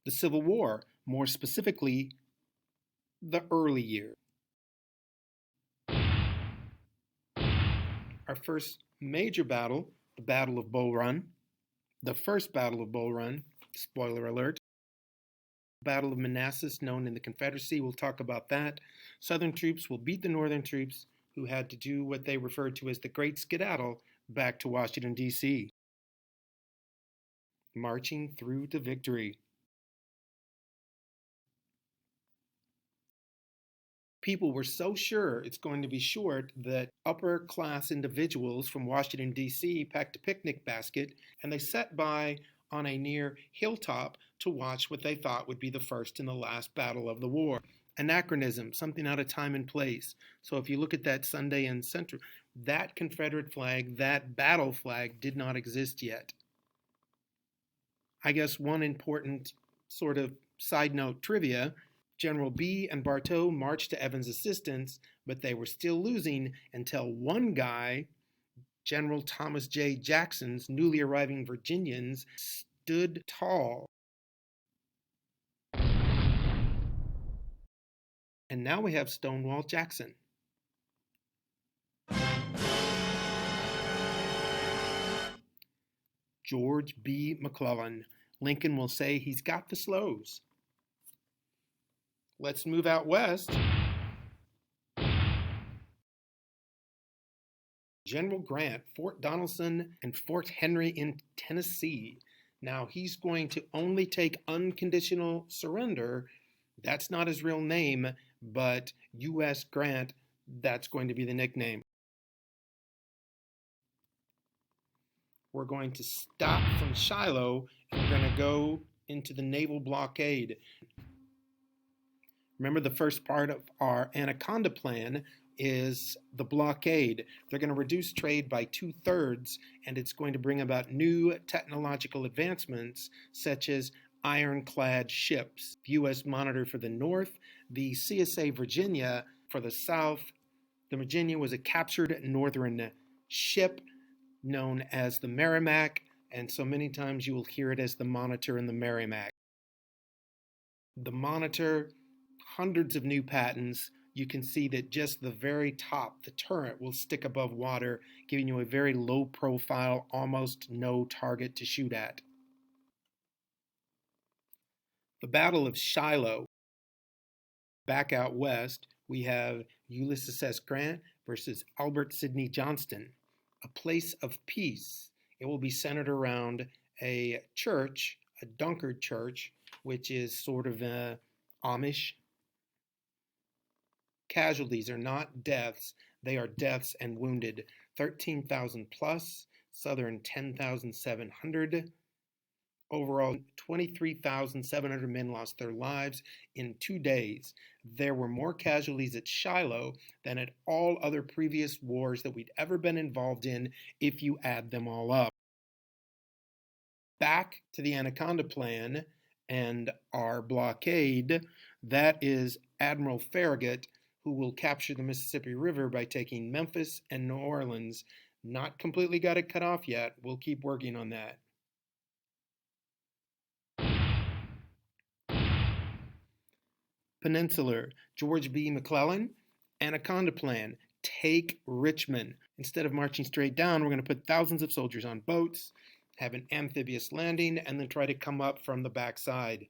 the Civil War, more specifically, the early years. Our first major battle, the Battle of Bull Run, the first Battle of Bull Run, spoiler alert. Battle of Manassas, known in the Confederacy, we'll talk about that. Southern troops will beat the Northern troops, who had to do what they referred to as the Great Skedaddle back to Washington, D.C. Marching through to victory. People were so sure it's going to be short that upper class individuals from Washington, D.C. packed a picnic basket and they sat by on a near hilltop to watch what they thought would be the first and the last battle of the war. Anachronism, something out of time and place. So if you look at that Sunday in Central, that Confederate flag, that battle flag did not exist yet. I guess one important sort of side note trivia, General Bee and Bartow marched to Evans' assistance, but they were still losing until one guy, General Thomas J. Jackson's newly arriving Virginians, stood tall. And now we have Stonewall Jackson. George B. McClellan. Lincoln will say he's got the slows. Let's move out west. General Grant, Fort Donelson and Fort Henry in Tennessee. Now he's going to only take unconditional surrender. That's not his real name, but U.S. Grant, that's going to be the nickname. We're going to stop from Shiloh and we're going to go into the naval blockade. Remember, the first part of our Anaconda plan is the blockade. They're going to reduce trade by 2/3, and it's going to bring about new technological advancements such as ironclad ships. The U.S. Monitor for the North, the CSA Virginia for the South. The Virginia was a captured northern ship known as the Merrimack, and so many times you will hear it as the Monitor and the Merrimack. The Monitor, hundreds of new patents. You can see that just the very top, the turret, will stick above water, giving you a very low profile, almost no target to shoot at. The Battle of Shiloh. Back out west, we have Ulysses S. Grant versus Albert Sidney Johnston. A place of peace. It will be centered around a church, a Dunkard church, which is sort of Amish. Casualties are not deaths, they are deaths and wounded. 13,000 plus, Southern 10,700. Overall, 23,700 men lost their lives in 2 days. There were more casualties at Shiloh than at all other previous wars that we'd ever been involved in if you add them all up. Back to the Anaconda Plan and our blockade, that is Admiral Farragut, who will capture the Mississippi River by taking Memphis and New Orleans. Not completely got it cut off yet. We'll keep working on that. Peninsular, George B. McClellan, Anaconda Plan, take Richmond. Instead of marching straight down, we're going to put thousands of soldiers on boats, have an amphibious landing, and then try to come up from the backside.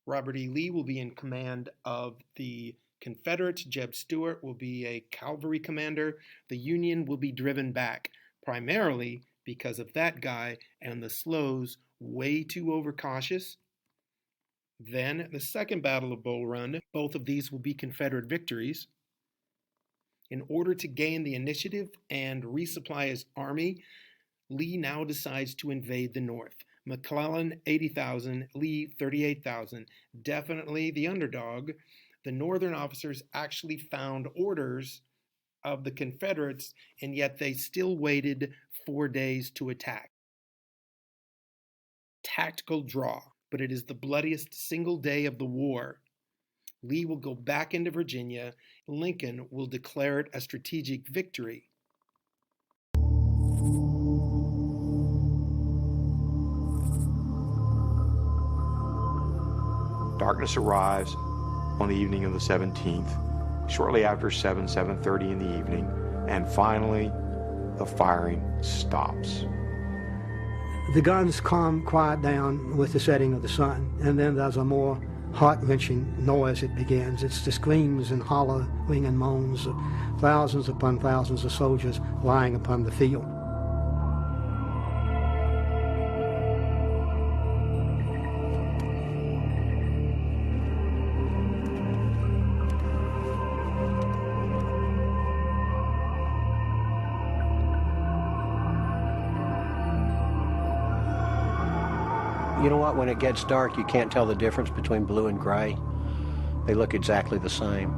Robert E. Lee will be in command of the Confederates. Jeb Stuart will be a cavalry commander. The Union will be driven back, primarily because of that guy and the slows, way too overcautious. Then the second Battle of Bull Run, both of these will be Confederate victories. In order to gain the initiative and resupply his army, Lee now decides to invade the North. McClellan, 80,000, Lee, 38,000. Definitely the underdog. The Northern officers actually found orders of the Confederates, and yet they still waited 4 days to attack. Tactical draw, but it is the bloodiest single day of the war. Lee will go back into Virginia. Lincoln will declare it a strategic victory. Darkness arrives on the evening of the 17th, shortly after 7:30 in the evening, and finally the firing stops. The guns quiet down with the setting of the sun, and then there's a more heart-wrenching noise that begins. It's the screams and hollowing and moans of thousands upon thousands of soldiers lying upon the field. You know what, when it gets dark, you can't tell the difference between blue and gray. They look exactly the same.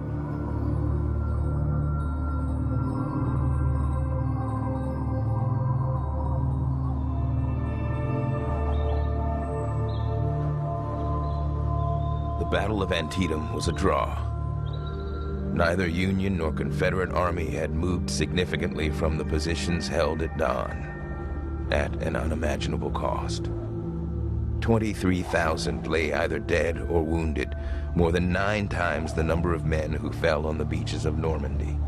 The Battle of Antietam was a draw. Neither Union nor Confederate army had moved significantly from the positions held at dawn, at an unimaginable cost. 23,000 lay either dead or wounded, more than 9 times the number of men who fell on the beaches of Normandy.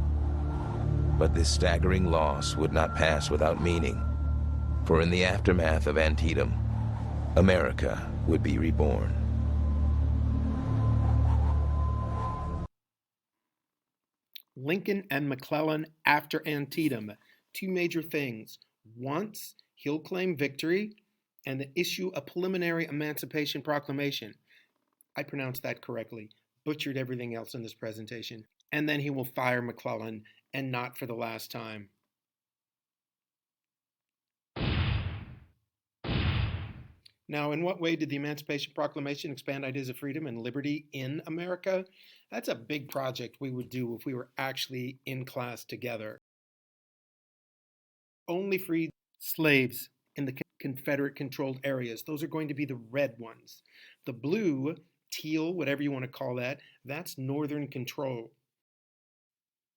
But this staggering loss would not pass without meaning, for in the aftermath of Antietam, America would be reborn. Lincoln and McClellan after Antietam. 2 major things. Once, he'll claim victory and issue a preliminary Emancipation Proclamation. I pronounced that correctly. Butchered everything else in this presentation. And then he will fire McClellan, and not for the last time. Now, in what way did the Emancipation Proclamation expand ideas of freedom and liberty in America? That's a big project we would do if we were actually in class together. Only freed slaves in the Confederate-controlled areas. Those are going to be the red ones. The blue, teal, whatever you want to call that, that's Northern control.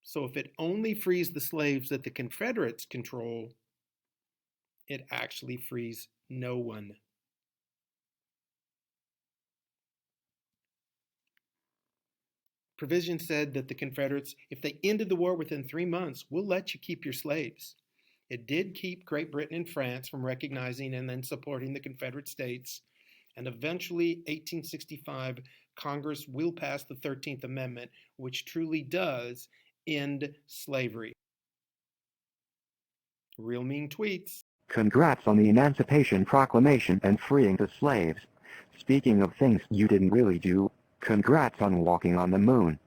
So if it only frees the slaves that the Confederates control, it actually frees no one. Provision said that the Confederates, if they ended the war within 3 months, we'll let you keep your slaves. It did keep Great Britain and France from recognizing and then supporting the Confederate States, and eventually, 1865, Congress will pass the 13th Amendment, which truly does end slavery. Real mean tweets. Congrats on the Emancipation Proclamation and freeing the slaves. Speaking of things you didn't really do, congrats on walking on the moon.